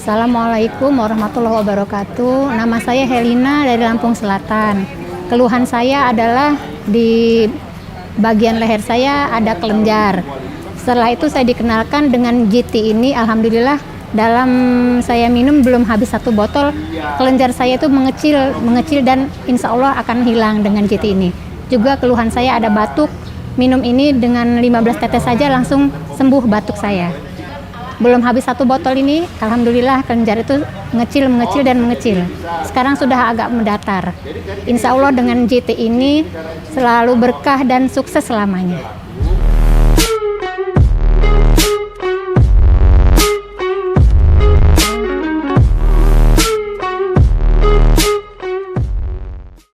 Assalamualaikum warahmatullahi wabarakatuh. Nama saya Helina dari Lampung Selatan. Keluhan saya adalah di bagian leher saya ada kelenjar. Setelah itu saya dikenalkan dengan GT ini. Alhamdulillah dalam saya minum belum habis 1 botol, kelenjar saya itu mengecil dan insya Allah akan hilang dengan GT ini. Juga keluhan saya ada batuk. Minum ini dengan 15 tetes saja langsung sembuh batuk saya. Belum habis 1 botol ini, alhamdulillah kelenjar itu mengecil dan mengecil. Sekarang sudah agak mendatar. Insya Allah dengan GT ini selalu berkah dan sukses selamanya.